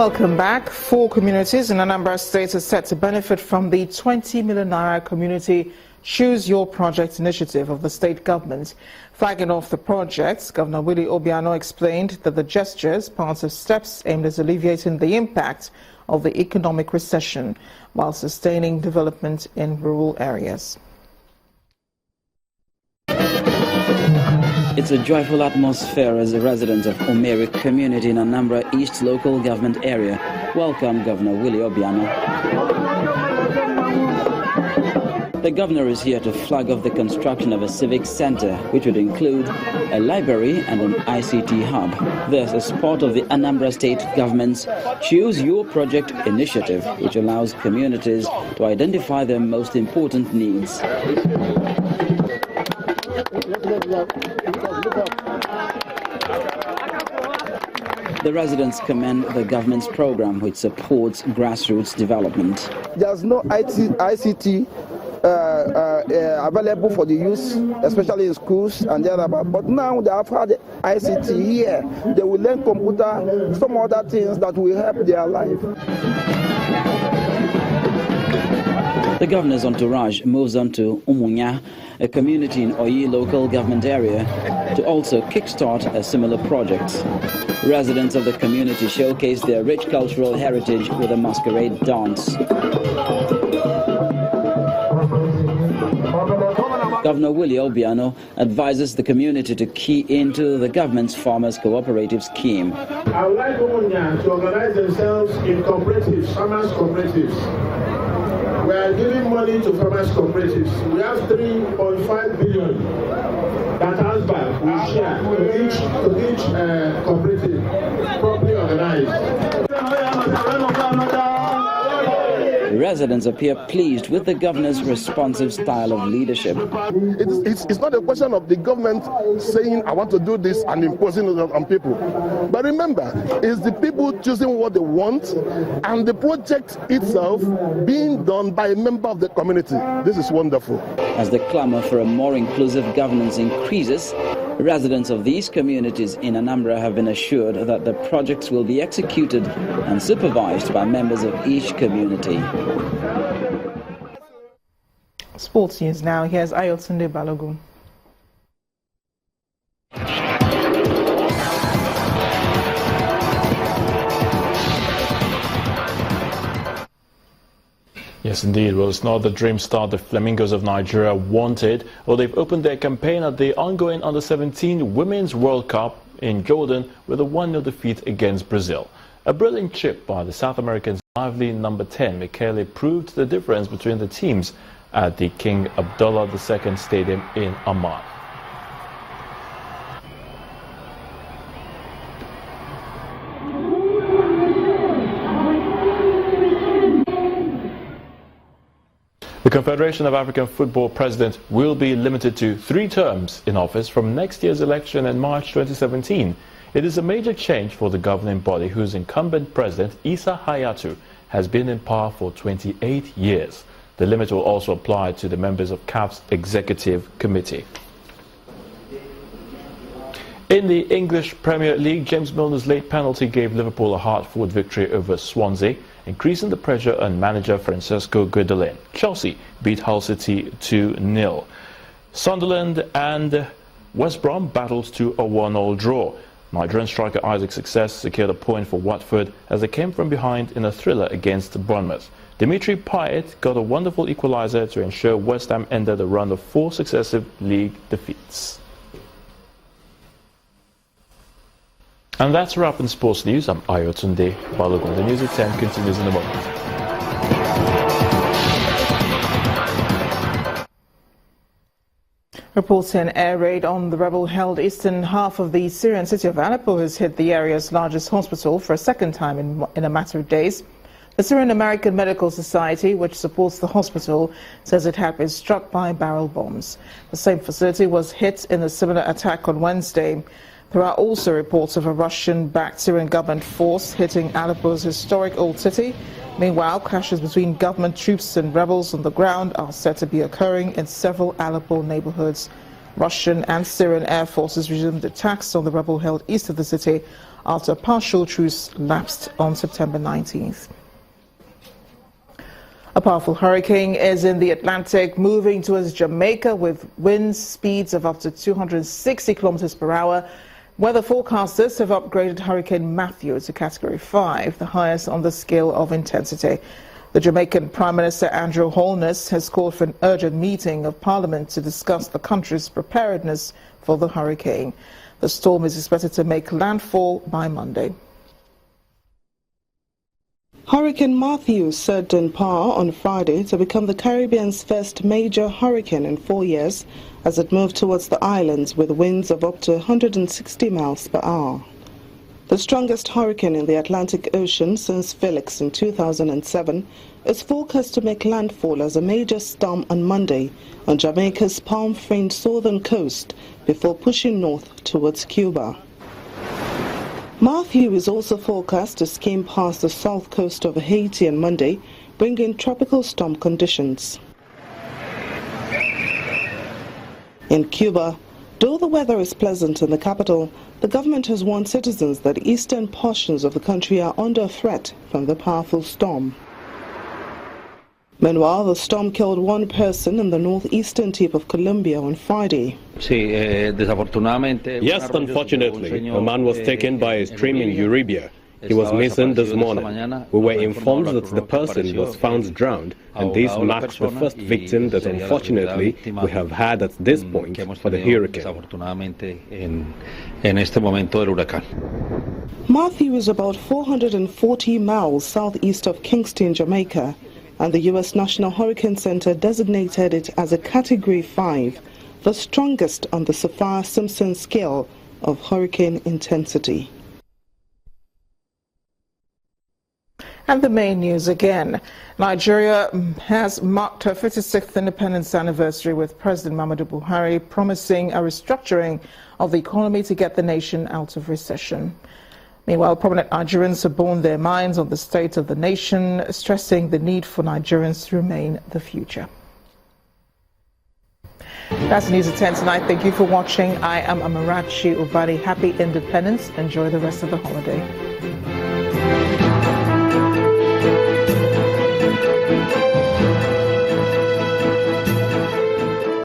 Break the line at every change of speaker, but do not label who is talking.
Welcome back. 4 communities in Anambra State are set to benefit from the 20 million naira community Choose Your Project initiative of the state government. Flagging off the project, Governor Willie Obiano explained that the gesture is part of steps aimed at alleviating the impact of the economic recession while sustaining development in rural areas.
It's a joyful atmosphere as the residents of Omeri community in Anambra East local government area welcome Governor Willie Obiano. The governor is here to flag off the construction of a civic center, which would include a library and an ICT hub. This is part of the Anambra State government's Choose Your Project initiative, which allows communities to identify their most important needs. The residents commend the government's program, which supports grassroots development.
There's no ICT available for the youth, especially in schools and thereabout. But now they have had ICT here. They will learn computer, some other things that will help their life.
The governor's entourage moves on to Umunya, a community in Oyi local government area, to also kickstart a similar project. Residents of the community showcase their rich cultural heritage with a masquerade dance. Governor Willie Obiano advises the community to key into the government's farmers cooperative scheme.
I would like Umunya to organize themselves in cooperatives, farmers cooperatives. We are giving money to farmers cooperatives. We have 3.5 billion that Asba will share to each cooperative properly organized.
Residents appear pleased with the governor's responsive style of leadership.
It's not a question of the government saying, I want to do this and imposing it on people. But remember, it's the people choosing what they want and the project itself being done by a member of the community. This is wonderful.
As the clamor for a more inclusive governance increases, residents of these communities in Anambra have been assured that the projects will be executed and supervised by members of each community.
Sports news now. Here's Ayotunde Balogun.
Yes, indeed. Well, it's not the dream start the Flamingos of Nigeria wanted. Well, they've opened their campaign at the ongoing Under-17 Women's World Cup in Jordan with a 1-0 defeat against Brazil. A brilliant chip by the South Americans' lively number 10, Michele, proved the difference between the teams at the King Abdullah II Stadium in Amman. The Confederation of African Football president will be limited to 3 terms in office from next year's election in March 2017. It is a major change for the governing body, whose incumbent president, Issa Hayatu, has been in power for 28 years. The limit will also apply to the members of CAF's executive committee. In the English Premier League, James Milner's late penalty gave Liverpool a hard-fought victory over Swansea, increasing the pressure on manager Francesco Guidolin. Chelsea beat Hull City 2-0. Sunderland and West Brom battled to a 1-1 draw. Nigerian striker Isaac's success secured a point for Watford as they came from behind in a thriller against Bournemouth. Dimitri Payet got a wonderful equaliser to ensure West Ham ended a run of 4 successive league defeats. And that's a wrap in sports news. I'm Ayotunde Balogun. The news at 10 continues in a moment.
Reports an air raid on the rebel-held eastern half of the Syrian city of Aleppo has hit the area's largest hospital for a second time in a matter of days. The Syrian American Medical Society, which supports the hospital, says it had been struck by barrel bombs. The same facility was hit in a similar attack on Wednesday. There are also reports of a Russian-backed Syrian government force hitting Aleppo's historic old city. Meanwhile, clashes between government troops and rebels on the ground are said to be occurring in several Aleppo neighborhoods. Russian and Syrian air forces resumed attacks on the rebel held east of the city after a partial truce lapsed on September 19th. A powerful hurricane is in the Atlantic, moving towards Jamaica with wind speeds of up to 260 kilometers per hour. Weather forecasters have upgraded Hurricane Matthew to Category 5, the highest on the scale of intensity. The Jamaican Prime Minister Andrew Holness has called for an urgent meeting of Parliament to discuss the country's preparedness for the hurricane. The storm is expected to make landfall by Monday.
Hurricane Matthew surged in power on Friday to become the Caribbean's first major hurricane in 4 years as it moved towards the islands with winds of up to 160 miles per hour. The strongest hurricane in the Atlantic Ocean since Felix in 2007 is forecast to make landfall as a major storm on Monday on Jamaica's palm-fringed southern coast before pushing north towards Cuba. Matthew is also forecast to skim past the south coast of Haiti on Monday, bringing tropical storm conditions. In Cuba, though the weather is pleasant in the capital, the government has warned citizens that eastern portions of the country are under threat from the powerful storm. Meanwhile, the storm killed one person in the northeastern tip of Colombia on Friday.
Yes, unfortunately, a man was taken by a stream in Uribe. He was missing this morning. We were informed that the person was found drowned, and this marks the first victim that unfortunately we have had at this point for the hurricane.
Matthew is about 440 miles southeast of Kingston, Jamaica, and the U.S. National Hurricane Center designated it as a Category 5, the strongest on the Saffir-Simpson scale of hurricane intensity.
And the main news again. Nigeria has marked her 56th independence anniversary, with President Muhammadu Buhari promising a restructuring of the economy to get the nation out of recession. Meanwhile, prominent Nigerians have borne their minds on the state of the nation, stressing the need for Nigerians to remain the future. That's the news at 10 tonight. Thank you for watching. I am Amarachi Ubadi. Happy Independence. Enjoy the rest of the holiday.